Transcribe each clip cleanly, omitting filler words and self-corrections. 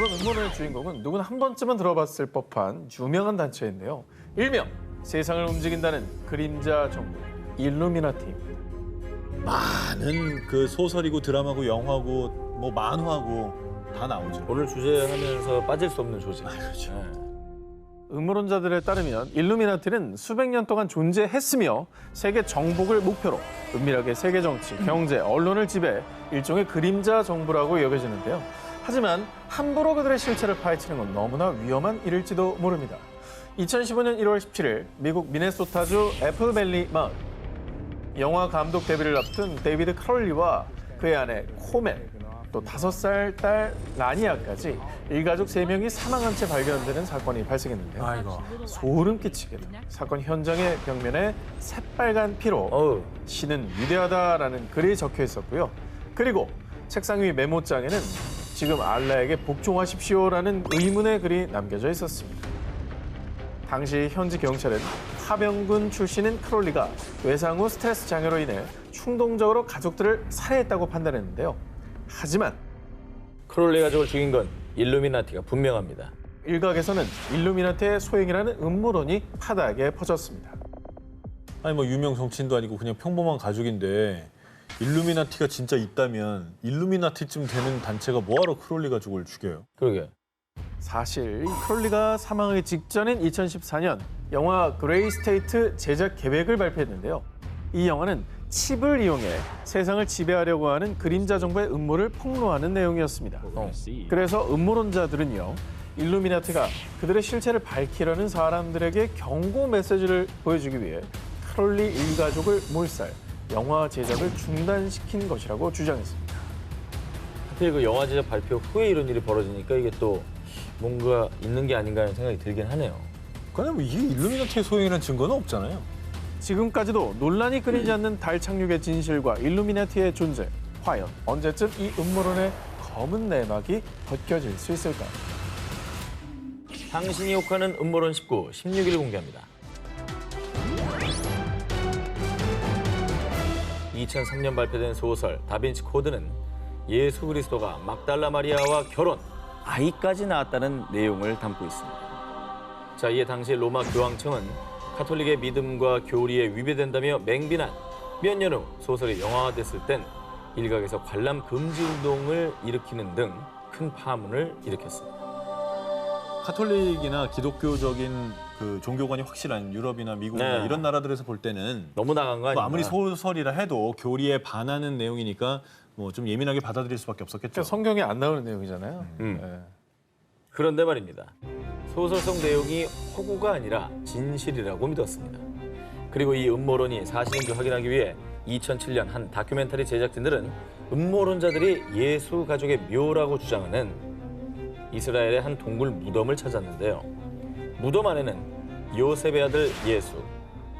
이번 음모론의 주인공은 누구나 한 번쯤은 들어봤을 법한 유명한 단체인데요. 일명 세상을 움직인다는 그림자 정부 일루미나티입니다. 많은 그 소설이고 드라마고 영화고 뭐 만화고 다 나오죠. 오늘 주제하면서 빠질 수 없는 조직. 그렇죠. 음모론자들에 따르면 일루미나티는 수백 년 동안 존재했으며 세계 정복을 목표로 은밀하게 세계 정치, 경제, 언론을 지배 일종의 그림자 정부라고 여겨지는데요. 하지만 함부로 그들의 실체를 파헤치는 건 너무나 위험한 일일지도 모릅니다. 2015년 1월 17일 미국 미네소타주 애플밸리 마을 영화 감독 데뷔를 앞둔 데이비드 카롤리와 그의 아내 코멘 또 5살 딸 라니아까지 일가족 3명이 사망한 채 발견되는 사건이 발생했는데요. 아이고. 소름 끼치게도 사건 현장의 벽면에 새빨간 피로 신은 위대하다라는 글이 적혀 있었고요. 그리고 책상 위 메모장에는 지금 알라에게 복종하십시오라는 의문의 글이 남겨져 있었습니다. 당시 현지 경찰은 파병군 출신인 크롤리가 외상 후 스트레스 장애로 인해 충동적으로 가족들을 살해했다고 판단했는데요. 하지만 크롤리 가족을 죽인 건 일루미나티가 분명합니다. 일각에서는 일루미나티의 소행이라는 음모론이 파다하게 퍼졌습니다. 아니 뭐 유명 정치인도 아니고 그냥 평범한 가족인데 일루미나티가 진짜 있다면 일루미나티쯤 되는 단체가 뭐하러 크롤리 가족을 죽여요? 그러게. 사실 이 크롤리가 사망하기 직전인 2014년 영화 그레이 스테이트 제작 계획을 발표했는데요. 이 영화는 칩을 이용해 세상을 지배하려고 하는 그림자 정부의 음모를 폭로하는 내용이었습니다. 그래서 음모론자들은요. 일루미나티가 그들의 실체를 밝히려는 사람들에게 경고 메시지를 보여주기 위해 크롤리 일가족을 몰살, 영화 제작을 중단시킨 것이라고 주장했습니다. 하필 그 영화 제작 발표 후에 이런 일이 벌어지니까 이게 또 뭔가 있는 게 아닌가 하는 생각이 들긴 하네요. 근데 뭐 이게 일루미나티의 소행이라는 증거는 없잖아요. 지금까지도 논란이 끊이지 않는 달 착륙의 진실과 일루미나티의 존재. 과연 언제쯤 이 음모론의 검은 내막이 벗겨질 수 있을까요? 당신이 혹하는 음모론 19, 16일 공개합니다. 2003년 발표된 소설 다빈치 코드는 예수 그리스도가 막달라 마리아와 결혼, 아이까지 낳았다는 내용을 담고 있습니다. 자, 이에 당시 로마 교황청은 카톨릭의 믿음과 교리에 위배된다며 맹비난. 몇 년 후 소설이 영화화됐을 땐 일각에서 관람 금지 운동을 일으키는 등 큰 파문을 일으켰습니다. 카톨릭이나 기독교적인 그 종교관이 확실한 유럽이나 미국이나 네. 이런 나라들에서 볼 때는 너무 나간 거 뭐 아닌가? 아무리 소설이라 해도 교리에 반하는 내용이니까 뭐 좀 예민하게 받아들일 수밖에 없었겠죠. 성경에 안 나오는 내용이잖아요. 네. 그런데 말입니다. 소설성 내용이 허구가 아니라 진실이라고 믿었습니다. 그리고 이 음모론이 사실인지 확인하기 위해 2007년 한 다큐멘터리 제작진들은 음모론자들이 예수 가족의 묘라고 주장하는 이스라엘의 한 동굴 무덤을 찾았는데요. 무덤 안에는 요셉의 아들 예수,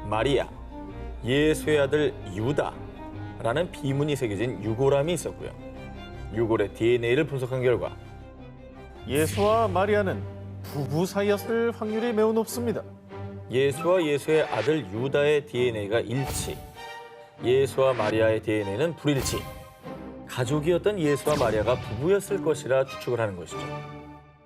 마리아, 예수의 아들 유다라는 비문이 새겨진 유골함이 있었고요. 유골의 DNA를 분석한 결과 예수와 마리아는 부부 사이였을 확률이 매우 높습니다. 예수와 예수의 아들 유다의 DNA가 일치, 예수와 마리아의 DNA는 불일치. 가족이었던 예수와 마리아가 부부였을 것이라 추측을 하는 것이죠.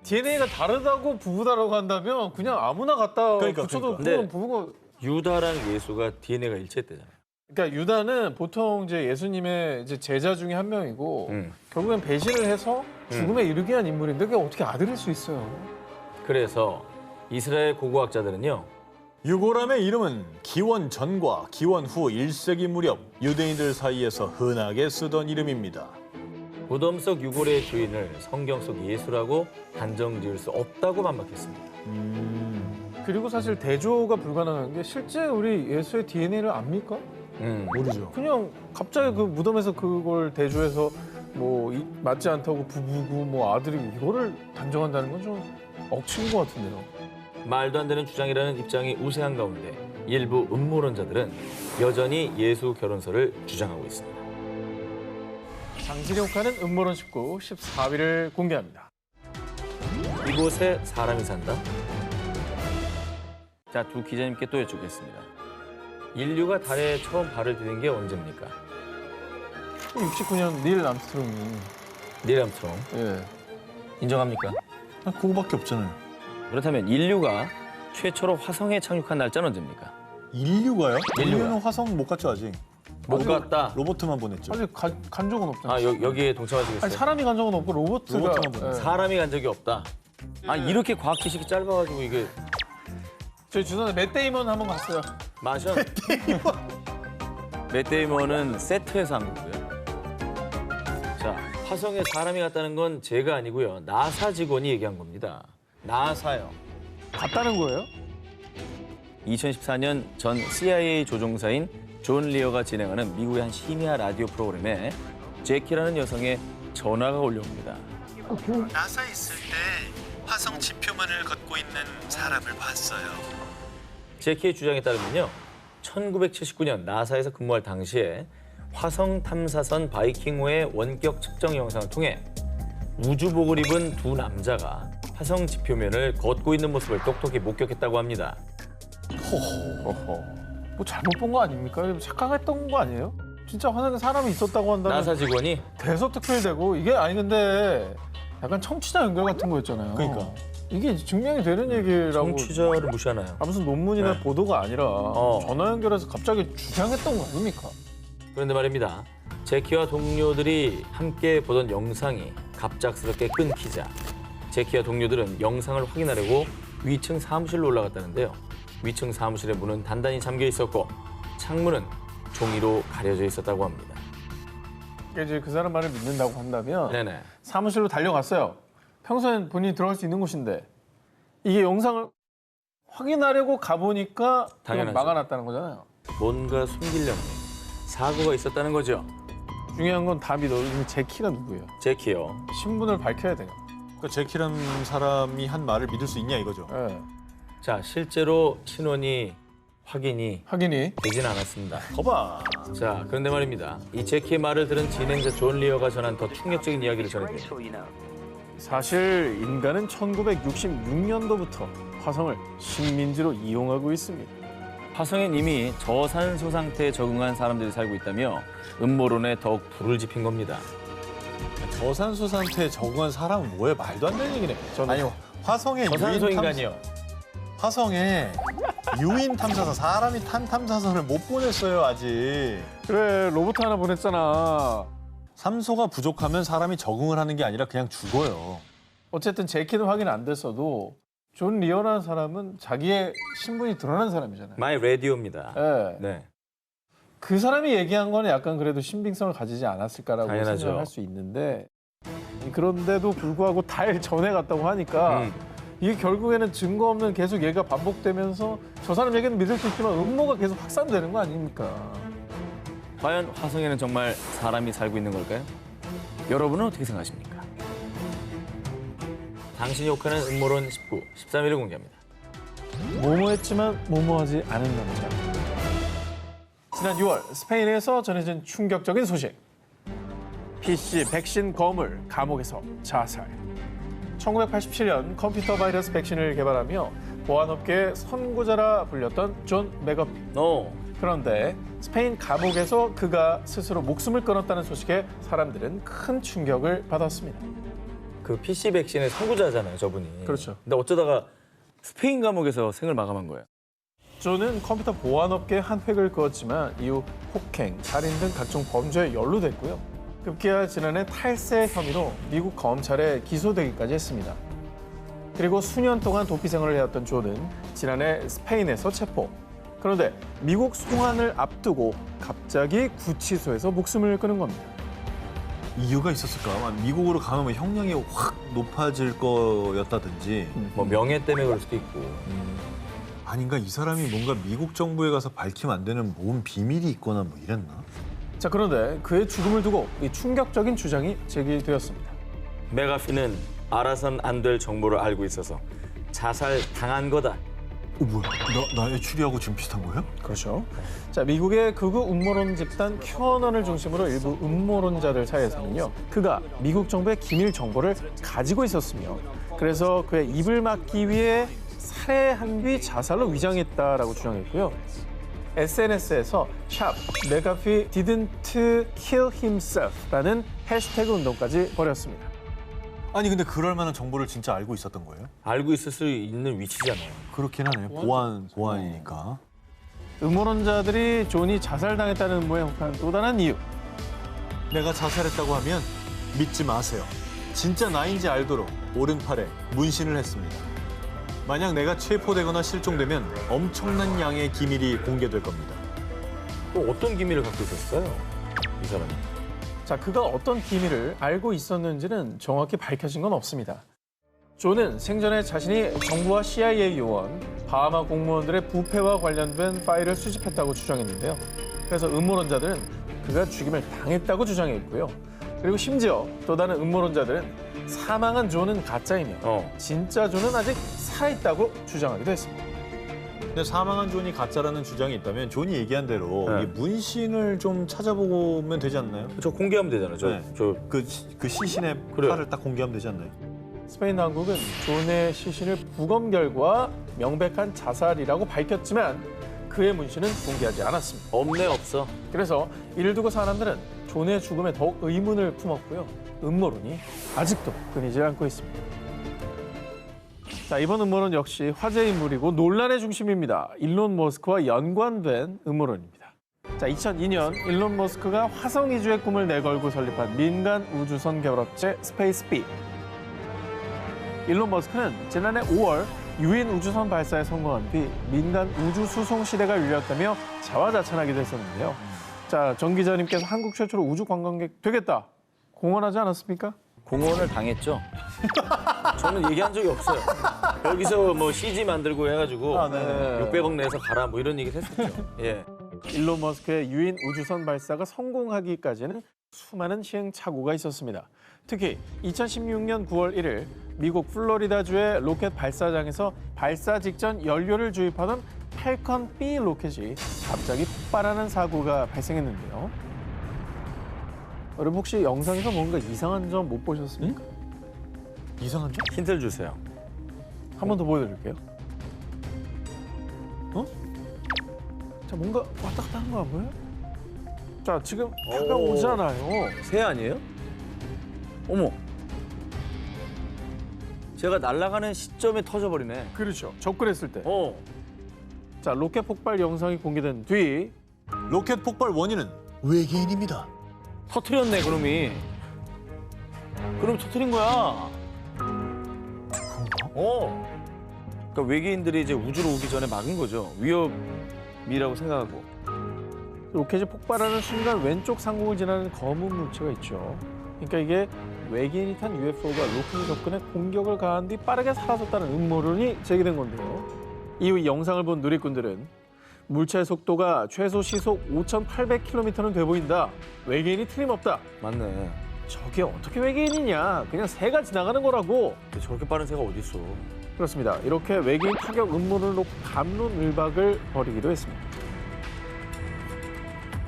DNA가 다르다고 부부다라고 한다면 그냥 아무나 갖다 붙여도 그러니까. 그건 부부가. 유다라는 예수가 DNA가 일치했대잖아요. 그러니까 유다는 보통 이제 예수님의 이제 제자 중에 한 명이고 결국엔 배신을 해서 죽음에 이르게 한 인물인데 그게 어떻게 아들일 수 있어요? 그래서 이스라엘 고고학자들은요. 유골함의 이름은 기원 전과 기원 후 1세기 무렵 유대인들 사이에서 흔하게 쓰던 이름입니다. 무덤 속 유골의 주인을 성경 속 예수라고 단정 지을 수 없다고 반박했습니다. 그리고 사실 대조가 불가능한 게 실제 우리 예수의 DNA를 압니까? 모르죠. 그냥 갑자기 그 무덤에서 그걸 대조해서 뭐 맞지 않다고 부부고 뭐 아들이 이거를 단정한다는 건 좀 억측인 것 같은데요. 말도 안 되는 주장이라는 입장이 우세한 가운데 일부 음모론자들은 여전히 예수 결혼설을 주장하고 있습니다. 당신이 혹하는 음모론 19, 14일을 공개합니다. 이곳에 사람이 산다? 자, 두 기자님께 또 여쭙겠습니다. 인류가 달에 처음 발을 디딘 게 언제입니까? 69년 닐 암스트롱이. 닐 암스트롱. 예. 인정합니까? 아, 그거밖에 없잖아요. 그렇다면 인류가 최초로 화성에 착륙한 날짜는 언제입니까? 인류가요? 인류가. 인류는 화성 못 갔죠 아직. 못 아직 갔다. 로버트만 보냈죠. 아직 간 적은 없잖아요. 아, 여기에 동참하시겠어요? 아니, 사람이 간 적은 없고 로봇가 로봇만 보내. 사람이 간 적이 없다. 아, 이렇게 과학 지식이 짧아가지고 이게 저희 주선에 맷 데이먼 한번 갔어요. 마셔. 맷 데이먼은 세트에서 한 거고요. 자, 화성에 사람이 갔다는 건 제가 아니고요. 나사 직원이 얘기한 겁니다. 나사요. 갔다는 거예요? 2014년 전 CIA 조종사인 존 리어가 진행하는 미국의 한 심야 라디오 프로그램에 제키라는 여성의 전화가 올려옵니다. 나사에 있을 때 화성 지표면을 걷고 있는 사람을 봤어요. 제키의 주장에 따르면요. 1979년 나사에서 근무할 당시에 화성 탐사선 바이킹호의 원격 측정 영상을 통해 우주복을 입은 두 남자가 화성 지표면을 걷고 있는 모습을 똑똑히 목격했다고 합니다. 어허. 뭐 잘못 본 거 아닙니까? 착각했던 거 아니에요? 진짜 화성에 사람이 있었다고 한다면 나사 직원이 대서특필되고 이게 아니 근데 약간 청취자 연결 같은 거였잖아요. 그러니까. 이게 증명이 되는 얘기라고. 청취자를 무시하나요? 무슨 논문이나 네. 보도가 아니라 어. 전화 연결해서 갑자기 주장했던 거 아닙니까? 그런데 말입니다. 제키와 동료들이 함께 보던 영상이 갑작스럽게 끊기자 제키와 동료들은 영상을 확인하려고 위층 사무실로 올라갔다는데요. 위층 사무실의 문은 단단히 잠겨 있었고 창문은 종이로 가려져 있었다고 합니다. 이제 그 사람 말을 믿는다고 한다면 네네. 사무실로 달려갔어요. 평소엔 본인이 들어갈 수 있는 곳인데 이게 영상을 확인하려고 가보니까 그걸 당연하죠. 막아놨다는 거잖아요. 뭔가 숨기려는 사고가 있었다는 거죠. 중요한 건 다 믿어. 지금 제키가 누구예요? 제키요. 신분을 밝혀야 돼요. 그러니까 제키라는 사람이 한 말을 믿을 수 있냐 이거죠. 예. 자, 실제로 신원이 확인이 확인이 되진 않았습니다. 거봐. 자, 그런데 말입니다. 이 제키의 말을 들은 진행자 존 리어가 전한 더 충격적인 이야기를 전해드립니다. 사실 인간은 1966년도부터 화성을 식민지로 이용하고 있습니다. 화성엔 이미 저산소 상태에 적응한 사람들이 살고 있다며 음모론에 더욱 불을 지핀 겁니다. 저산소 상태에 적응한 사람은 뭐해? 말도 안 되는 얘기네. 아니 화성에 저산소 유인 인간이요. 화성에 유인 탐사선 사람이 탄 탐사선을 못 보냈어요 아직. 그래 로봇 하나 보냈잖아. 산소가 부족하면 사람이 적응을 하는 게 아니라 그냥 죽어요. 어쨌든 제키는 확인 안 됐어도 존 리어라는 사람은 자기의 신분이 드러난 사람이잖아요. 마이 라디오입니다. 예. 네. 그 사람이 얘기한 거는 약간 그래도 신빙성을 가지지 않았을까라고 당연하죠. 생각할 수 있는데 그런데도 불구하고 달 전에 갔다고 하니까 이게 결국에는 증거 없는 계속 얘기가 반복되면서 저 사람 얘기는 믿을 수 있지만 음모가 계속 확산되는 거 아닙니까? 과연 화성에는 정말 사람이 살고 있는 걸까요? 여러분은 어떻게 생각하십니까? 당신이 혹하는 음모론 19, 13일을 공개합니다. 모모했지만 모모하지 않은 남자. 지난 6월 스페인에서 전해진 충격적인 소식. PC 백신 거물 감옥에서 자살. 1987년 컴퓨터 바이러스 백신을 개발하며 보안업계의 선구자라 불렸던 존 맥어피. 오, 그런데 스페인 감옥에서 그가 스스로 목숨을 끊었다는 소식에 사람들은 큰 충격을 받았습니다. 그 PC 백신의 선구자잖아요, 저분이. 그렇죠. 근데 어쩌다가 스페인 감옥에서 생을 마감한 거예요. 존은 컴퓨터 보안업계에 한 획을 그었지만 이후 폭행, 살인 등 각종 범죄에 연루됐고요. 급기야 지난해 탈세 혐의로 미국 검찰에 기소되기까지 했습니다. 그리고 수년 동안 도피 생활을 해왔던 존은 지난해 스페인에서 체포. 그런데 미국 송환을 앞두고 갑자기 구치소에서 목숨을 끊은 겁니다. 이유가 있었을까? 미국으로 가면 뭐 형량이 확 높아질 거였다든지 뭐 명예 때문에 그럴 수도 있고. 아닌가 이 사람이 뭔가 미국 정부에 가서 밝히면 안 되는 뭔 비밀이 있거나 뭐 이랬나? 자, 그런데 그의 죽음을 두고 이 충격적인 주장이 제기되었습니다. 메가피는 알아선 안 될 정보를 알고 있어서 자살 당한 거다. 뭐야? 나의 추리하고 지금 비슷한 거예요? 그렇죠. 자, 미국의 극우 음모론 집단 큐어넌을 중심으로 일부 음모론자들 사이에서는요, 그가 미국 정부의 기밀 정보를 가지고 있었으며, 그래서 그의 입을 막기 위해 살해한 뒤 자살로 위장했다라고 주장했고요. SNS에서 샵 메가피 didn't kill himself라는 해시태그 운동까지 벌였습니다. 아니 근데 그럴 만한 정보를 진짜 알고 있었던 거예요? 알고 있을 수 있는 위치잖아요. 그렇긴 하네요. 보안이니까. 음모론자들이 존이 자살당했다는 음모에 혹한 또 다른 이유. 내가 자살했다고 하면 믿지 마세요. 진짜 나인지 알도록 오른팔에 문신을 했습니다. 만약 내가 체포되거나 실종되면 엄청난 양의 기밀이 공개될 겁니다. 또 어떤 기밀을 갖고 있었어요? 이 사람이. 자, 그가 어떤 기밀을 알고 있었는지는 정확히 밝혀진 건 없습니다. 존은 생전에 자신이 정부와 CIA 요원, 바하마 공무원들의 부패와 관련된 파일을 수집했다고 주장했는데요. 그래서 음모론자들은 그가 죽임을 당했다고 주장했고요. 그리고 심지어 또 다른 음모론자들은 사망한 존은 가짜이며 진짜 존은 아직 살아있다고 주장하기도 했습니다. 근데 사망한 존이 가짜라는 주장이 있다면 존이 얘기한 대로 네. 이 문신을 좀 찾아보면 되지 않나요? 저 공개하면 되잖아요. 그 시신의 그래요. 팔을 딱 공개하면 되지 않나요? 스페인 당국은 존의 시신을 부검 결과 명백한 자살이라고 밝혔지만 그의 문신은 공개하지 않았습니다. 없네 없어. 그래서 이를 두고 사람들은 존의 죽음에 더욱 의문을 품었고요. 음모론이 아직도 끊이질 않고 있습니다. 자, 이번 음모론 역시 화제 인물이고 논란의 중심입니다. 일론 머스크와 연관된 음모론입니다. 자, 2002년 일론 머스크가 화성 이주의 꿈을 내걸고 설립한 민간 우주선 결합체 스페이스B. 일론 머스크는 지난해 5월 유인 우주선 발사에 성공한 뒤 민간 우주 수송 시대가 열렸다며 자화자찬하기도 했었는데요. 자, 정 기자님께서 한국 최초로 우주 관광객 되겠다 공언하지 않았습니까? 공헌을 당했죠. 저는 얘기한 적이 없어요. 여기서 뭐 CG 만들고 해가지고 600억 내서 가라 뭐 이런 얘기를 했었죠. 예. 일론 머스크의 유인 우주선 발사가 성공하기까지는 수많은 시행착오가 있었습니다. 특히 2016년 9월 1일 미국 플로리다주의 로켓 발사장에서 발사 직전 연료를 주입하던 팰컨 B 로켓이 갑자기 폭발하는 사고가 발생했는데요. 여러분 혹시 영상에서 뭔가 이상한 점 못 보셨습니까? 이상한 점? 힌트를 주세요. 한 번 더 보여드릴게요. 자, 뭔가 왔다 갔다 하는 거 안 보여요? 자, 지금 다가오잖아요. 새 아니에요? 어머. 제가 날아가는 시점에 터져버리네. 그렇죠. 접근했을 때. 어. 자, 로켓 폭발 영상이 공개된 뒤 로켓 폭발 원인은 외계인입니다. 터트렸네 그놈이. 그럼 터트린 거야. 그러니까 외계인들이 이제 우주로 오기 전에 막은 거죠. 위협이라고 생각하고. 로켓이 폭발하는 순간 왼쪽 상공을 지나는 검은 물체가 있죠. 그러니까 이게 외계인이 탄 UFO가 로켓 접근에 공격을 가한 뒤 빠르게 사라졌다는 음모론이 제기된 건데요. 이후 이 영상을 본 누리꾼들은 물체의 속도가 최소 시속 5,800km는 돼 보인다. 외계인이 틀림없다. 맞네. 저게 어떻게 외계인이냐. 그냥 새가 지나가는 거라고. 근데 저렇게 빠른 새가 어딨어. 그렇습니다. 이렇게 외계인 타격 음모를 놓고 갑론을박을 벌이기도 했습니다.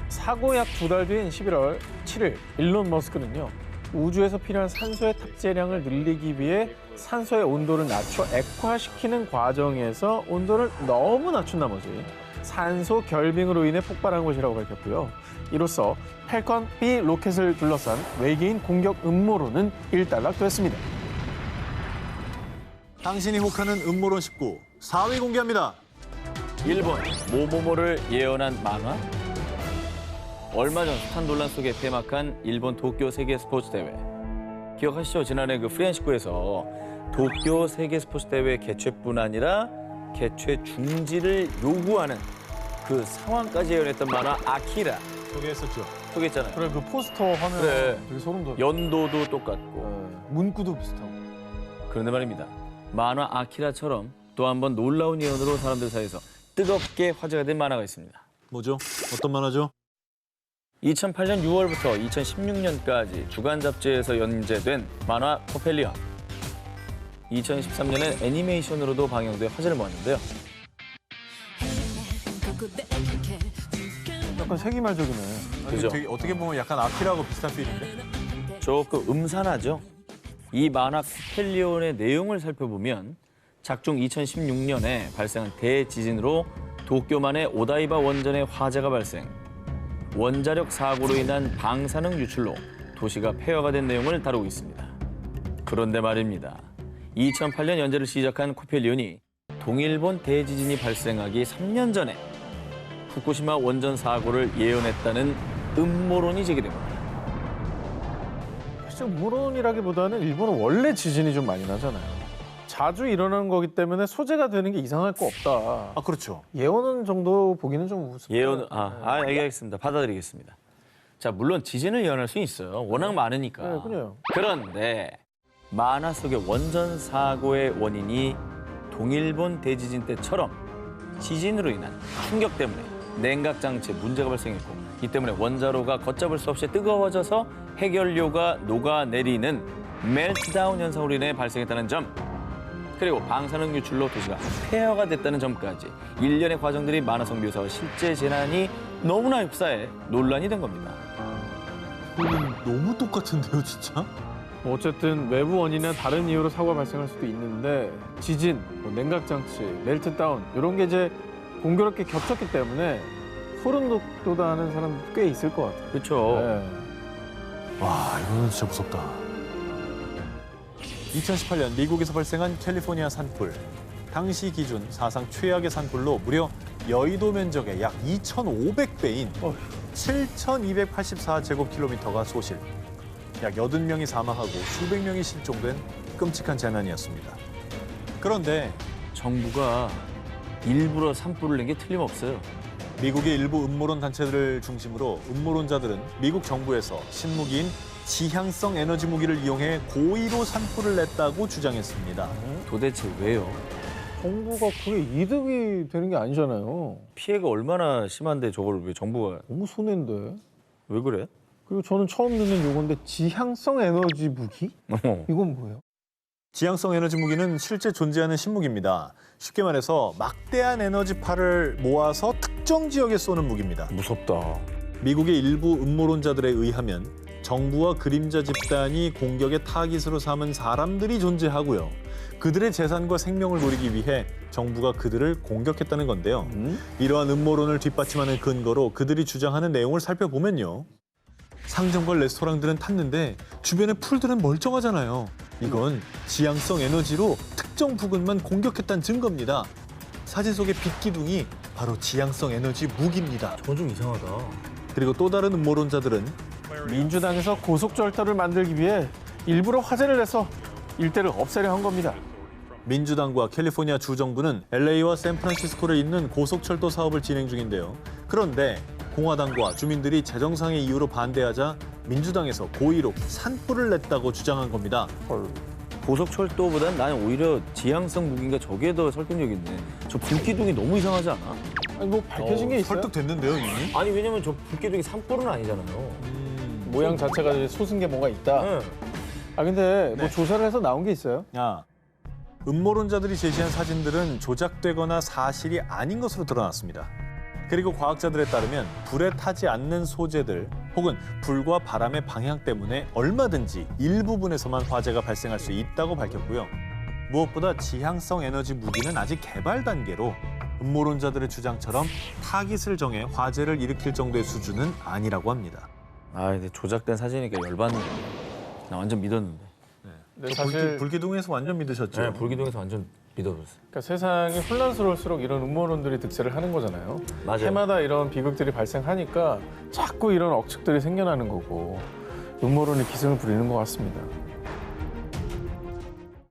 사고 약 2달 뒤인 11월 7일 일론 머스크는요. 우주에서 필요한 산소의 탑재량을 늘리기 위해 산소의 온도를 낮춰 액화시키는 과정에서 온도를 너무 낮춘 나머지 산소 결빙으로 인해 폭발한 것이라고 밝혔고요. 이로써 팰컨 B 로켓을 둘러싼 외계인 공격 음모론은 일단락됐습니다. 당신이 혹하는 음모론 19 4위 공개합니다. 일본 모모모를 예언한 만화? 얼마 전 숱한 논란 속에 폐막한 일본 도쿄 세계 스포츠 대회. 기억하시죠? 지난해 그 프리안식구에서 도쿄 세계 스포츠 대회 개최뿐 아니라 개최 중지를 요구하는 그 상황까지 예언했던 만화 아키라 소개했었죠. 소개했잖아요. 그래 그 포스터 화면 그래. 되게 소름 돋아. 연도도 똑같고. 문구도 비슷하고. 그런데 말입니다. 만화 아키라처럼 또 한 번 놀라운 예언으로 사람들 사이에서 뜨겁게 화제가 된 만화가 있습니다. 뭐죠? 어떤 만화죠? 2008년 6월부터 2016년까지 주간 잡지에서 연재된 만화 코펠리언. 2013년엔 애니메이션으로도 방영돼 화제를 모았는데요. 약간 세기말적이네. 그죠? 되게 어떻게 보면 약간 아키라하고 비슷한 필인데? 조금 음산하죠? 이 만화 코펠리온의 내용을 살펴보면 작중 2016년에 발생한 대지진으로 도쿄만의 오다이바 원전의 화재가 발생, 원자력 사고로 인한 방사능 유출로 도시가 폐허가 된 내용을 다루고 있습니다. 그런데 말입니다. 2008년 연재를 시작한 코펠리온이 동일본 대지진이 발생하기 3년 전에 후쿠시마 원전 사고를 예언했다는 음모론이 제기됩니다. 사실 음모론이라기보다는 일본은 원래 지진이 좀 많이 나잖아요. 자주 일어나는 거기 때문에 소재가 되는 게 이상할 거 없다. 아, 그렇죠. 예언은 정도 보기는 좀 우습다. 알겠습니다. 받아들이겠습니다. 자, 물론 지진을 예언할 수 있어요. 워낙 많으니까. 네, 그래요. 그런데 만화 속의 원전 사고의 원인이 동일본 대지진 때처럼 지진으로 인한 충격 때문에 냉각 장치에 문제가 발생했고 이 때문에 원자로가 걷잡을 수 없이 뜨거워져서 해결료가 녹아내리는 멜트다운 현상으로 인해 발생했다는 점, 그리고 방사능 유출로 도시가 폐허가 됐다는 점까지 일련의 과정들이 만화 속 묘사와 실제 재난이 너무나 흡사해 논란이 된 겁니다. 너무 똑같은데요, 진짜? 뭐 어쨌든 외부 원인이나 다른 이유로 사고가 발생할 수도 있는데 지진, 뭐 냉각 장치, 멜트다운 이런 게 이제 공교롭게 겹쳤기 때문에 소름 돋아하는 사람 꽤 있을 것 같아요. 그렇죠. 네. 와, 이거는 진짜 무섭다. 2018년 미국에서 발생한 캘리포니아 산불. 당시 기준 사상 최악의 산불로 무려 여의도 면적의 약 2,500배인 7,284제곱킬로미터가 소실. 약 80명이 사망하고 수백 명이 실종된 끔찍한 재난이었습니다. 그런데 정부가 일부러 산불을 낸 게 틀림없어요. 미국의 일부 음모론 단체들을 중심으로 음모론자들은 미국 정부에서 신무기인 지향성 에너지 무기를 이용해 고의로 산불을 냈다고 주장했습니다. 도대체 왜요? 정부가 그게 이득이 되는 게 아니잖아요. 피해가 얼마나 심한데 저걸 왜 정부가 너무 손해인데. 왜 그래? 그리고 저는 처음 듣는 용어인데 지향성 에너지 무기? 이건 뭐예요? 지향성 에너지 무기는 실제 존재하는 신무기입니다. 쉽게 말해서 막대한 에너지파를 모아서 특정 지역에 쏘는 무기입니다. 무섭다. 미국의 일부 음모론자들에 의하면 정부와 그림자 집단이 공격의 타깃으로 삼은 사람들이 존재하고요. 그들의 재산과 생명을 노리기 위해 정부가 그들을 공격했다는 건데요. 이러한 음모론을 뒷받침하는 근거로 그들이 주장하는 내용을 살펴보면요. 상점과 레스토랑들은 탔는데 주변의 풀들은 멀쩡하잖아요. 이건 지향성 에너지로 특정 부근만 공격했다는 증거입니다. 사진 속의 빛 기둥이 바로 지향성 에너지 무기입니다. 그건 좀 이상하다. 그리고 또 다른 음모론자들은 민주당에서 고속철도를 만들기 위해 일부러 화재를 내서 일대를 없애려 한 겁니다. 민주당과 캘리포니아 주정부는 LA와 샌프란시스코를 잇는 고속철도 사업을 진행 중인데요. 그런데 공화당과 주민들이 재정상의 이유로 반대하자 민주당에서 고의로 산불을 냈다고 주장한 겁니다. 고속철도보단 나는 오히려 지향성 무기인가 저게 더 설득력 있네. 저 불기둥이 너무 이상하지 않아? 아니, 뭐 밝혀진 게 있어요? 설득됐는데요, 이미? 아니 왜냐면 저 불기둥이 산불은 아니잖아요. 모양 자체가 이제 솟은 게 뭔가 있다. 네. 아 근데 뭐 네. 조사를 해서 나온 게 있어요? 음모론자들이 제시한 사진들은 조작되거나 사실이 아닌 것으로 드러났습니다. 그리고 과학자들에 따르면 불에 타지 않는 소재들 혹은 불과 바람의 방향 때문에 얼마든지 일부분에서만 화재가 발생할 수 있다고 밝혔고요. 무엇보다 지향성 에너지 무기는 아직 개발 단계로 음모론자들의 주장처럼 타깃을 정해 화재를 일으킬 정도의 수준은 아니라고 합니다. 아 근데 조작된 사진이니까 열받는 거야. 나 완전 믿었는데. 근데 사실 불기둥에서 완전 믿으셨죠? 네, 불기둥에서 완전 믿어버렸어. 그러니까 세상이 혼란스러울수록 이런 음모론들이 득세를 하는 거잖아요. 맞아요. 해마다 이런 비극들이 발생하니까 자꾸 이런 억측들이 생겨나는 거고 음모론이 기승을 부리는 것 같습니다.